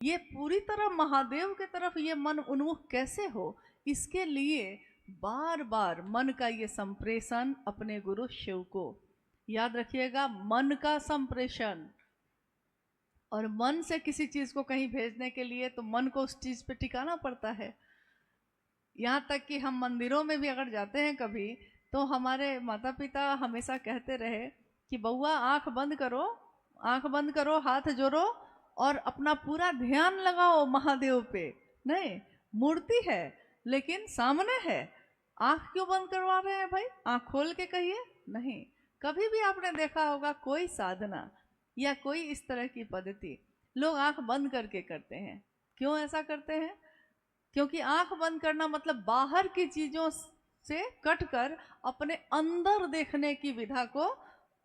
ये पूरी तरह महादेव के तरफ ये मन उन्मुख कैसे हो, इसके लिए बार बार मन का ये संप्रेषण अपने गुरु शिव को, याद रखिएगा, मन का संप्रेषण। और मन से किसी चीज को कहीं भेजने के लिए तो मन को उस चीज पे टिकाना पड़ता है। यहाँ तक कि हम मंदिरों में भी अगर जाते हैं कभी, तो हमारे माता पिता हमेशा कहते रहे कि बउआ आंख बंद करो, आंख बंद करो, हाथ जोड़ो और अपना पूरा ध्यान लगाओ महादेव पे। नहीं, मूर्ति है लेकिन सामने है, आंख क्यों बंद करवा रहे हैं भाई, आंख खोल के कहिए। नहीं, कभी भी आपने देखा होगा कोई साधना या कोई इस तरह की पद्धति लोग आंख बंद करके करते हैं। क्यों ऐसा करते हैं? क्योंकि आंख बंद करना मतलब बाहर की चीजों से कटकर अपने अंदर देखने की विधा को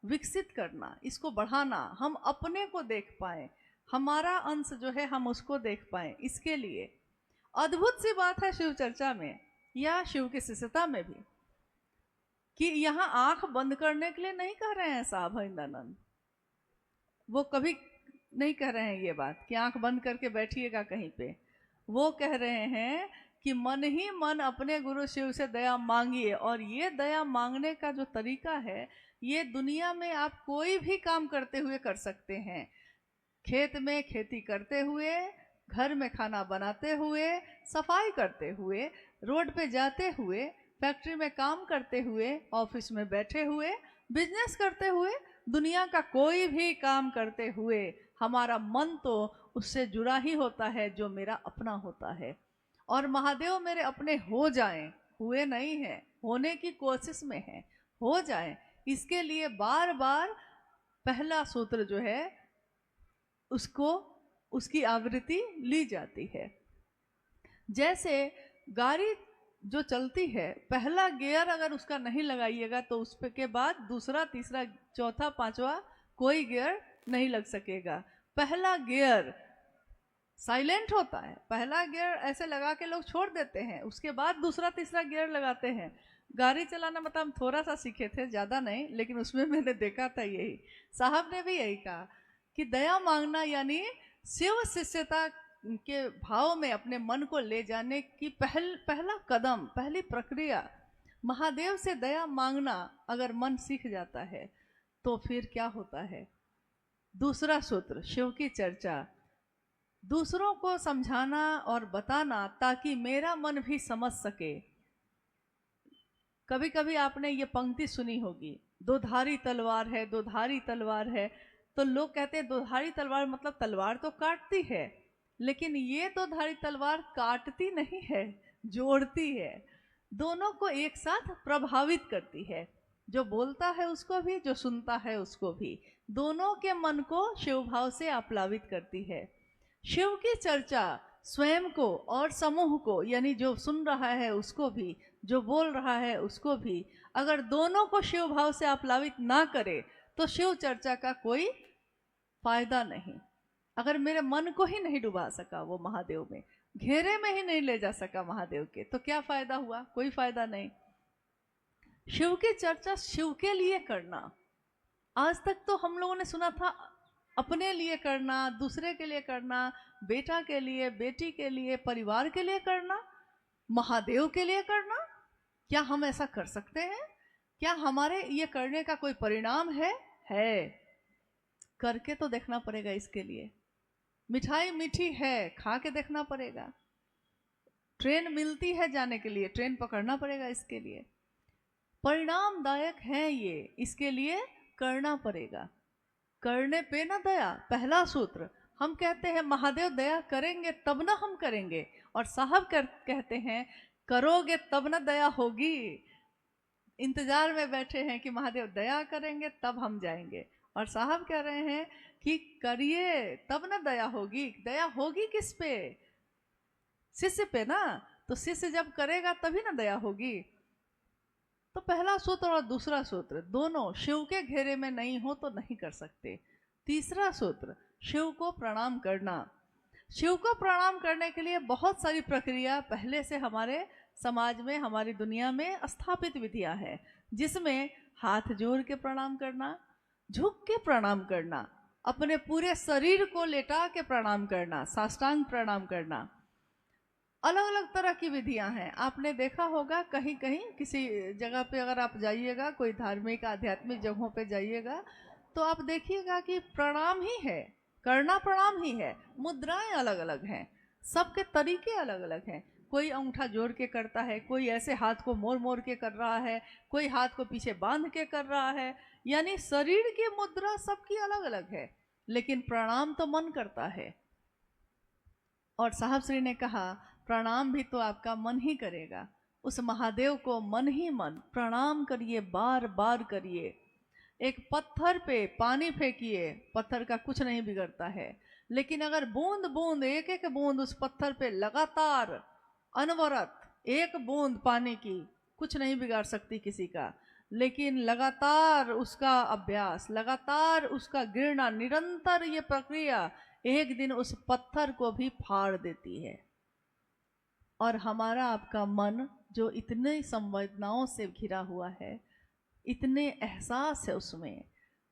विकसित करना, इसको बढ़ाना, हम अपने को देख पाए, हमारा अंश जो है हम उसको देख पाए। इसके लिए अद्भुत सी बात है शिव चर्चा में या शिव की शिष्यता में भी कि यहाँ आंख बंद करने के लिए नहीं कह रहे हैं साहब हरिंदानंद, वो कभी नहीं कह रहे हैं ये बात कि आंख बंद करके बैठिएगा कहीं पे। वो कह रहे हैं कि मन ही मन अपने गुरु शिव से दया मांगिए, और ये दया मांगने का जो तरीका है ये दुनिया में आप कोई भी काम करते हुए कर सकते हैं। खेत में खेती करते हुए, घर में खाना बनाते हुए, सफाई करते हुए, रोड पे जाते हुए, फैक्ट्री में काम करते हुए, ऑफिस में बैठे हुए, बिजनेस करते हुए, दुनिया का कोई भी काम करते हुए हमारा मन तो उससे जुड़ा ही होता है जो मेरा अपना होता है। और महादेव मेरे अपने हो जाएं, हुए नहीं हैं, होने की कोशिश में हैं, हो जाएं, इसके लिए बार बार पहला सूत्र जो है उसको, उसकी आवृत्ति ली जाती है। जैसे गाड़ी जो चलती है, पहला गियर अगर उसका नहीं लगाइएगा तो उसके बाद दूसरा, तीसरा, चौथा, पांचवा कोई गियर नहीं लग सकेगा। पहला गियर साइलेंट होता है, पहला गियर ऐसे लगा के लोग छोड़ देते हैं, उसके बाद दूसरा तीसरा गियर लगाते हैं। गाड़ी चलाना मतलब हम थोड़ा सा सीखे थे, ज़्यादा नहीं, लेकिन उसमें मैंने देखा था यही, साहब ने भी यही कहा कि दया मांगना यानी शिव शिष्यता के भाव में अपने मन को ले जाने की पहला कदम, पहली प्रक्रिया। महादेव से दया मांगना अगर मन सीख जाता है तो फिर क्या होता है? दूसरा सूत्र शिव की चर्चा, दूसरों को समझाना और बताना ताकि मेरा मन भी समझ सके। कभी कभी आपने ये पंक्ति सुनी होगी, दो धारी तलवार है, दो धारी तलवार है, तो लोग कहते हैं दो धारी तलवार मतलब तलवार तो काटती है, लेकिन ये दो धारी तलवार काटती नहीं है, जोड़ती है, दोनों को एक साथ प्रभावित करती है, जो बोलता है उसको भी, जो सुनता है उसको भी, दोनों के मन को शिव भाव से आप्लावित करती है। शिव की चर्चा स्वयं को और समूह को, यानी जो सुन रहा है उसको भी, जो बोल रहा है उसको भी, अगर दोनों को शिव भाव से आप्लावित ना करे तो शिव चर्चा का कोई फायदा नहीं। अगर मेरे मन को ही नहीं डुबा सका वो महादेव में, घेरे में ही नहीं ले जा सका महादेव के, तो क्या फायदा हुआ? कोई फायदा नहीं। शिव की चर्चा शिव के लिए करना, आज तक तो हम लोगों ने सुना था अपने लिए करना, दूसरे के लिए करना, बेटा के लिए, बेटी के लिए, परिवार के लिए करना, महादेव के लिए करना। क्या हम ऐसा कर सकते हैं? क्या हमारे ये करने का कोई परिणाम है? करके तो देखना पड़ेगा इसके लिए। मिठाई मीठी है, खा के देखना पड़ेगा। ट्रेन मिलती है जाने के लिए, ट्रेन पकड़ना पड़ेगा इसके लिए। परिणामदायक है ये, इसके लिए करना पड़ेगा। करने पे ना दया, पहला सूत्र। हम कहते हैं महादेव दया करेंगे तब ना हम करेंगे, और साहब कहते हैं करोगे तब ना दया होगी। इंतजार में बैठे हैं कि महादेव दया करेंगे तब हम जाएंगे, और साहब कह रहे हैं कि करिए तब ना दया होगी। दया होगी किस पे? शिष्य पे ना, तो शिष्य जब करेगा तभी ना दया होगी। तो पहला सूत्र और दूसरा सूत्र दोनों शिव के घेरे में नहीं हो तो नहीं कर सकते। तीसरा सूत्र शिव को प्रणाम करना। शिव को प्रणाम करने के लिए बहुत सारी प्रक्रिया पहले से हमारे समाज में, हमारी दुनिया में स्थापित विधियां हैं, जिसमें हाथ जोड़ के प्रणाम करना, झुक के प्रणाम करना, अपने पूरे शरीर को लेटा के प्रणाम करना, साष्टांग प्रणाम करना। अलग अलग तरह की विधियां हैं। आपने देखा होगा कहीं कहीं किसी जगह पे अगर आप जाइएगा, कोई धार्मिक आध्यात्मिक जगहों पे जाइएगा, तो आप देखिएगा कि प्रणाम ही है, करना प्रणाम ही है। मुद्राएं अलग अलग हैं, सबके तरीके अलग अलग हैं। कोई अंगूठा जोड़ के करता है, कोई ऐसे हाथ को मोड़ मोड़ के कर रहा है, कोई हाथ को पीछे बांध के कर रहा है। यानी शरीर की मुद्रा सबकी अलग अलग है, लेकिन प्रणाम तो मन करता है। और साहब श्री ने कहा प्रणाम भी तो आपका मन ही करेगा। उस महादेव को मन ही मन प्रणाम करिए, बार बार करिए। एक पत्थर पे पानी फेंकिए, पत्थर का कुछ नहीं बिगड़ता है, लेकिन अगर बूंद बूंद, एक एक बूंद उस पत्थर पे लगातार अनवरत, एक बूंद पानी की कुछ नहीं बिगाड़ सकती किसी का, लेकिन लगातार उसका अभ्यास, लगातार उसका गिरना, निरंतर ये प्रक्रिया एक दिन उस पत्थर को भी फाड़ देती है। और हमारा आपका मन जो इतने संवेदनाओं से घिरा हुआ है, इतने एहसास है उसमें,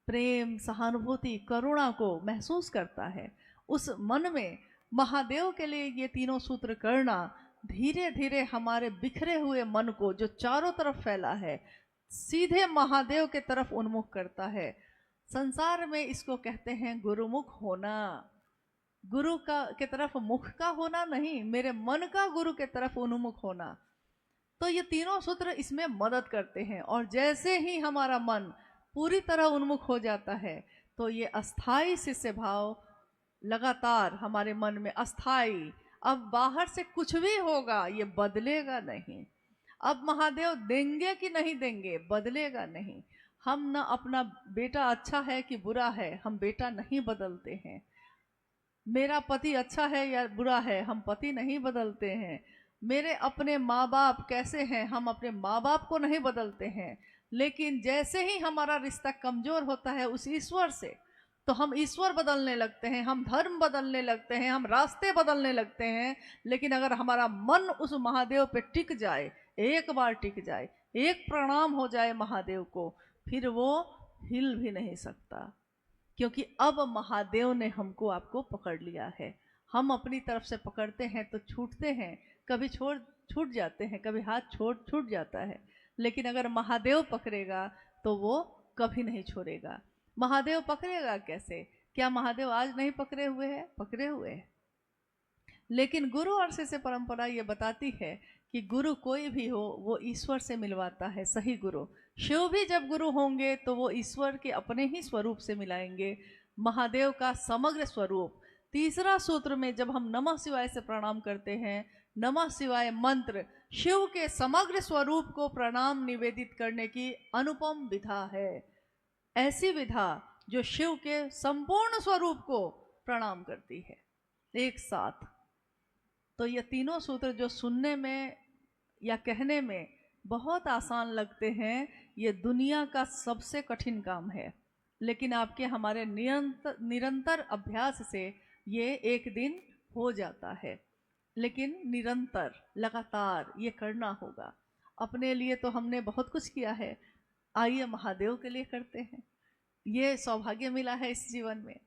प्रेम, सहानुभूति, करुणा को महसूस करता है, उस मन में महादेव के लिए ये तीनों सूत्र करना धीरे धीरे हमारे बिखरे हुए मन को जो चारों तरफ फैला है, सीधे महादेव के तरफ उन्मुख करता है। संसार में इसको कहते हैं गुरुमुख होना। गुरु का के तरफ मुख का होना नहीं, मेरे मन का गुरु के तरफ उन्मुख होना। तो ये तीनों सूत्र इसमें मदद करते हैं। और जैसे ही हमारा मन पूरी तरह उन्मुख हो जाता है, तो ये अस्थाई शिष्य भाव लगातार हमारे मन में अस्थाई, अब बाहर से कुछ भी होगा ये बदलेगा नहीं। अब महादेव देंगे कि नहीं देंगे, बदलेगा नहीं। हम ना अपना बेटा अच्छा है कि बुरा है, हम बेटा नहीं बदलते हैं। मेरा पति अच्छा है या बुरा है, हम पति नहीं बदलते हैं। मेरे अपने माँ बाप कैसे हैं, हम अपने माँ बाप को नहीं बदलते हैं। लेकिन जैसे ही हमारा रिश्ता कमजोर होता है उस ईश्वर से, तो हम ईश्वर बदलने लगते हैं, हम धर्म बदलने लगते हैं, हम रास्ते बदलने लगते हैं। लेकिन अगर हमारा मन उस महादेव पे टिक जाए, एक बार टिक जाए, एक प्रणाम हो जाए महादेव को, फिर वो हिल भी नहीं सकता। क्योंकि अब महादेव ने हमको आपको पकड़ लिया है। हम अपनी तरफ से पकड़ते हैं तो छूटते हैं, कभी छूट जाते हैं, कभी हाथ छूट जाता है। लेकिन अगर महादेव पकड़ेगा तो वो कभी नहीं छोड़ेगा। महादेव पकड़ेगा कैसे? क्या महादेव आज नहीं पकड़े हुए हैं? पकड़े हुए हैं। लेकिन गुरु और शिष्य परंपरा ये बताती है कि गुरु कोई भी हो वो ईश्वर से मिलवाता है, सही गुरु। शिव भी जब गुरु होंगे तो वो ईश्वर के अपने ही स्वरूप से मिलाएंगे, महादेव का समग्र स्वरूप। तीसरा सूत्र में जब हम नमः शिवाय से प्रणाम करते हैं, नमः शिवाय मंत्र शिव के समग्र स्वरूप को प्रणाम निवेदित करने की अनुपम विधा है। ऐसी विधा जो शिव के संपूर्ण स्वरूप को प्रणाम करती है एक साथ। तो ये तीनों सूत्र जो सुनने में या कहने में बहुत आसान लगते हैं, ये दुनिया का सबसे कठिन काम है। लेकिन आपके हमारे निरंतर अभ्यास से ये एक दिन हो जाता है। लेकिन निरंतर लगातार ये करना होगा। अपने लिए तो हमने बहुत कुछ किया है, आइए महादेव के लिए करते हैं। ये सौभाग्य मिला है इस जीवन में।